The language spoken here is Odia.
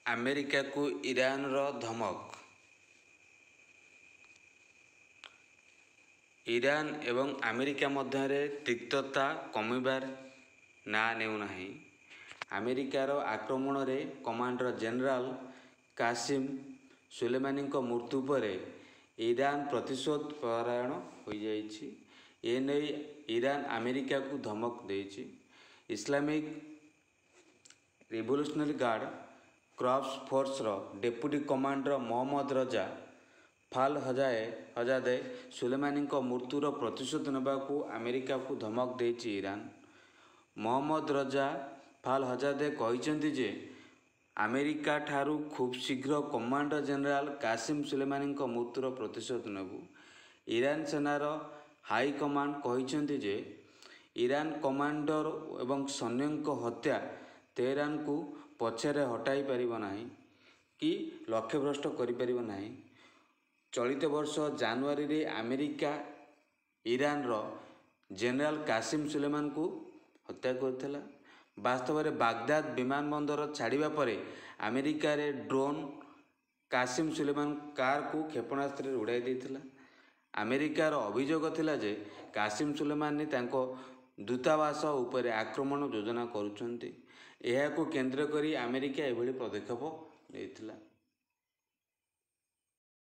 ଆମେରିକା କୁ ଇରାନର ଧମକ। ଇରାନ ଏବଂ ଆମେରିକା ମଧ୍ୟରେ ତିକ୍ତତା କମିବାର ନାଁ ନେଉନାହିଁ। ଆମେରିକାର ଆକ୍ରମଣରେ କମାଣ୍ଡର ଜେନେରାଲ କାସିମ ସୁଲେମାନିଙ୍କ ମୃତ୍ୟୁ ପରେ ଇରାନ ପ୍ରତିଶୋଧ ପରାୟଣ ହୋଇଯାଇଛି। ଏନେଇ ଇରାନ ଆମେରିକାକୁ ଧମକ ଦେଇଛି। ଇସଲାମିକ ରିଭଲ୍ୟୁସନାରୀ ଗାର୍ଡ କ୍ରପ୍ସ ଫୋର୍ସର deputy commander Mohammad Reza Falahzadeh ସୁଲେମାନିଙ୍କ ମୃତ୍ୟୁର ପ୍ରତିଶୋଧ ନେବାକୁ ଆମେରିକାକୁ ଧମକ ଦେଇଛି ଇରାନ। ମହମ୍ମଦ ରଜା ଫାଲହଜାଦେ କହିଛନ୍ତି ଯେ ଆମେରିକା ଠାରୁ ଖୁବ୍ ଶୀଘ୍ର କମାଣ୍ଡର ଜେନେରାଲ କାସିମ ସୁଲେମାନିଙ୍କ ମୃତ୍ୟୁର ପ୍ରତିଶୋଧ ନେବୁ। ଇରାନ ସେନାର ହାଇକମାଣ୍ଡ କହିଛନ୍ତି ଯେ ଇରାନ କମାଣ୍ଡର ଏବଂ ସୈନ୍ୟଙ୍କ ହତ୍ୟା ତେହେରାନକୁ ପଛରେ ହଟାଇ ପାରିବ ନାହିଁ କି ଲକ୍ଷ୍ୟଭ୍ରଷ୍ଟ କରିପାରିବ ନାହିଁ। ଚଳିତ ବର୍ଷ ଜାନୁଆରୀରେ ଆମେରିକା ଇରାନର ଜେନେରାଲ କାସିମ ସୁଲେମାନଙ୍କୁ ହତ୍ୟା କରିଥିଲା। ବାସ୍ତବରେ ବାଗଦାଦ ବିମାନ ବନ୍ଦର ଛାଡ଼ିବା ପରେ ଆମେରିକାରେ ଡ୍ରୋନ୍ କାସିମ ସୁଲେମାନ କାରକୁ କ୍ଷେପଣାସ୍ତ୍ରରେ ଉଡ଼ାଇ ଦେଇଥିଲା। ଆମେରିକାର ଅଭିଯୋଗ ଥିଲା ଯେ କାସିମ ସୁଲେମାନି ତାଙ୍କ ଦୂତାବାସ ଉପରେ ଆକ୍ରମଣ ଯୋଜନା କରୁଛନ୍ତି। ଏହାକୁ କେନ୍ଦ୍ର କରି ଆମେରିକା ଏଭଳି ପଦକ୍ଷେପ ନେଇଥିଲା।